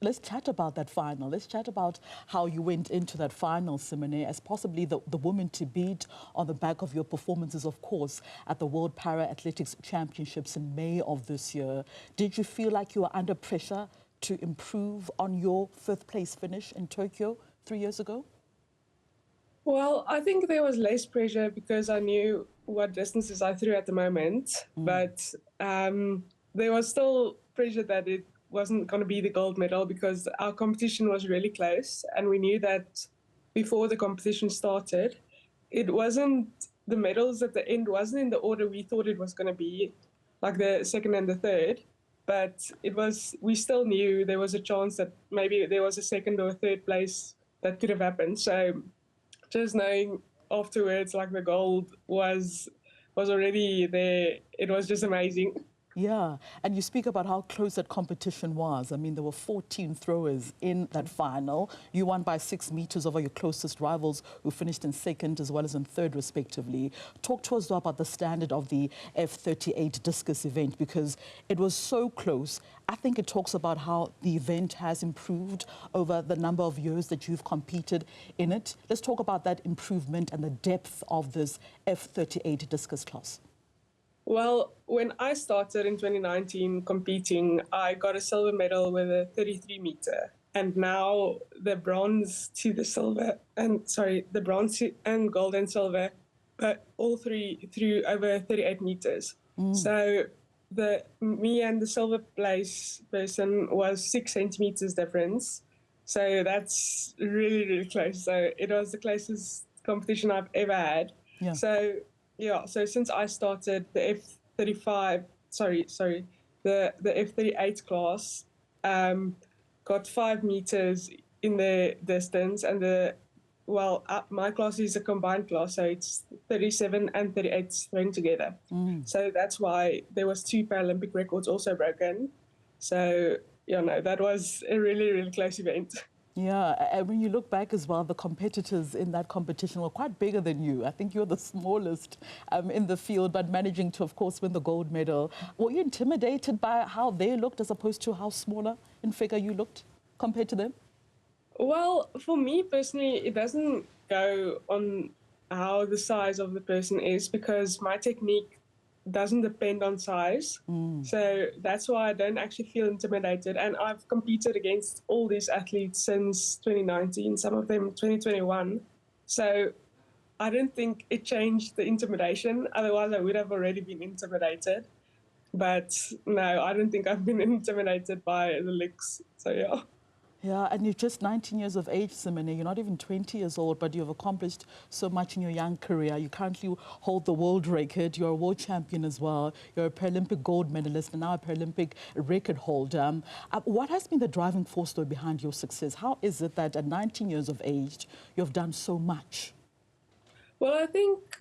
Let's chat about that final. Let's chat about how you went into that final, Simone, as possibly the woman to beat on the back of your performances, of course, at the World Para-Athletics Championships in May of this year. Did you feel like you were under pressure to improve on your fifth place finish in Tokyo 3 years ago? Well, I think there was less pressure because I knew what distances I threw at the moment, but there was still pressure that it wasn't going to be the gold medal because our competition was really close, and we knew that before the competition started. It wasn't, the medals at the end wasn't in the order we thought it was going to be, like the second and the third, but it was, we still knew there was a chance that maybe there was a second or a third place that could have happened. So just knowing afterwards, like the gold was already there, it was just amazing. Yeah, and you speak about how close that competition was. I mean, there were 14 throwers in that final. You won by 6 meters over your closest rivals, who finished in second as well as in third, respectively. Talk to us though about the standard of the F38 discus event, because it was so close. I think it talks about how the event has improved over the number of years that you've competed in it. Let's talk about that improvement and the depth of this F38 discus class. Well, when I started in 2019 competing, I got a silver medal with a 33 meter. And now the bronze to the silver, the bronze and gold and silver, but all three threw over 38 meters. So me and the silver place person was 6 centimeters difference. So that's really, really close. So it was the closest competition I've ever had. Yeah. So since I started the F35, the F38 class, got 5 meters in the distance, and my class is a combined class, so it's 37 and 38 thrown together. So that's why there was 2 Paralympic records also broken. So that was a really, really close event. Yeah, and when you look back as well, the competitors in that competition were quite bigger than you. I think you're the smallest in the field, but managing to, of course, win the gold medal. Were you intimidated by how they looked as opposed to how smaller in figure you looked compared to them? Well, for me personally, it doesn't go on how the size of the person is, because my technique doesn't depend on size. So that's why I don't actually feel intimidated. And I've competed against all these athletes since 2019, some of them 2021. So I don't think it changed the intimidation. Otherwise, I would have already been intimidated. But no, I don't think I've been intimidated by the looks. So yeah. Yeah, and you're just 19 years of age, Simone. You're not even 20 years old, but you've accomplished so much in your young career. You currently hold the world record. You're a world champion as well. You're a Paralympic gold medalist and now a Paralympic record holder. What has been the driving force, though, behind your success? How is it that at 19 years of age, you've done so much? Well, I think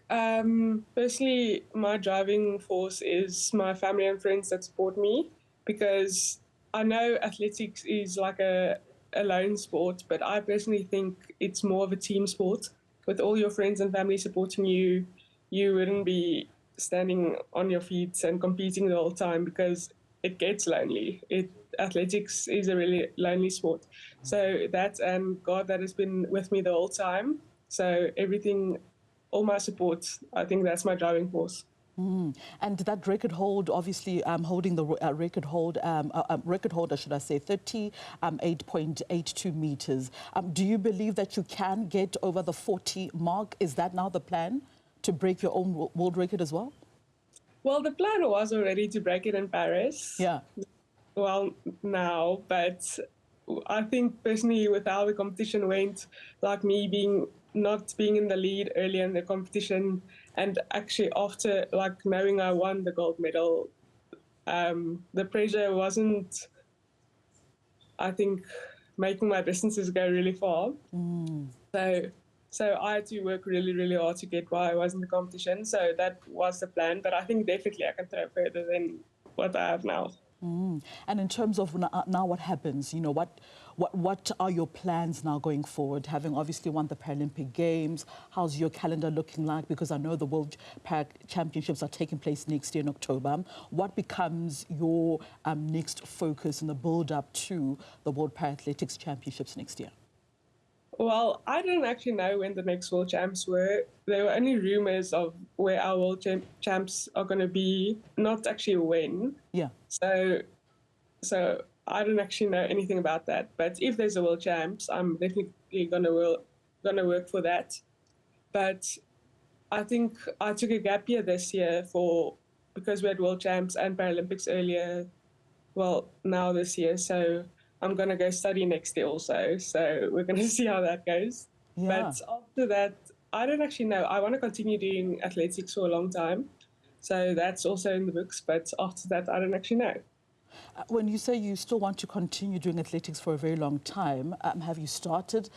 personally, my driving force is my family and friends that support me, because I know athletics is like a lone sport, but I personally think it's more of a team sport. With all your friends and family supporting you, you wouldn't be standing on your feet and competing the whole time, because it gets lonely. Athletics is a really lonely sport. So that, and God, that has been with me the whole time. So everything, all my support, I think that's my driving force. And that record hold, obviously, holding the record holder, should I say, 38.82 meters. Do you believe that you can get over the 40 mark? Is that now the plan, to break your own world record as well? Well, the plan was already to break it in Paris. Yeah. Well, now, but I think personally, with how the competition went, like me not being in the lead early in the competition, and actually after, like, knowing I won the gold medal, the pressure wasn't, I think, making my distances go really far. So I had to work really, really hard to get where I was in the competition. So that was the plan. But I think definitely I can throw further than what I have now. And in terms of now what happens, you know, what are your plans now going forward, having obviously won the Paralympic Games? How's your calendar looking like? Because I know the World Championships are taking place next year in October. What becomes your next focus in the build-up to the World Paralympics Championships next year? Well, I didn't actually know when the next World Champs were. There were only rumors of where our World Champs are going to be, not actually when. Yeah. So I don't actually know anything about that. But if there's a World Champs, I'm definitely gonna work for that. But I think I took a gap year this year because we had World Champs and Paralympics earlier. Well, now this year, so I'm gonna go study next year also. So we're gonna see how that goes. Yeah. But after that, I don't actually know. I want to continue doing athletics for a long time, so that's also in the books. But after that, I don't actually know. When you say you still want to continue doing athletics for a very long time, have you started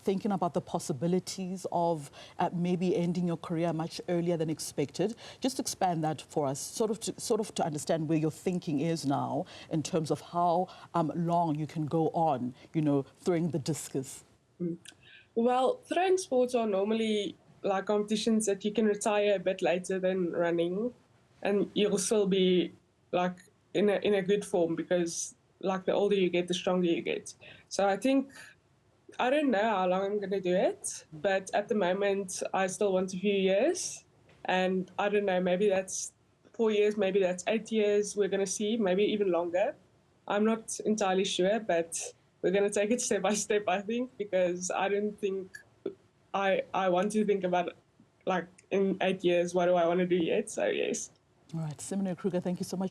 thinking about the possibilities of maybe ending your career much earlier than expected? Just expand that for us, sort of to understand where your thinking is now in terms of how long you can go on, you know, throwing the discus. Well, throwing sports are normally like competitions that you can retire a bit later than running, and you'll still be like in a good form because like the older you get, the stronger you get. So I think I don't know how long I'm going to do it, but at the moment I still want a few years, and I don't know, maybe that's 4 years, maybe that's 8 years. We're going to see, maybe even longer. I'm not entirely sure, but we're going to take it step by step, I think, because I don't think I want to think about like in 8 years, what do I want to do yet? So yes. All right, Simone Kruger, thank you so much.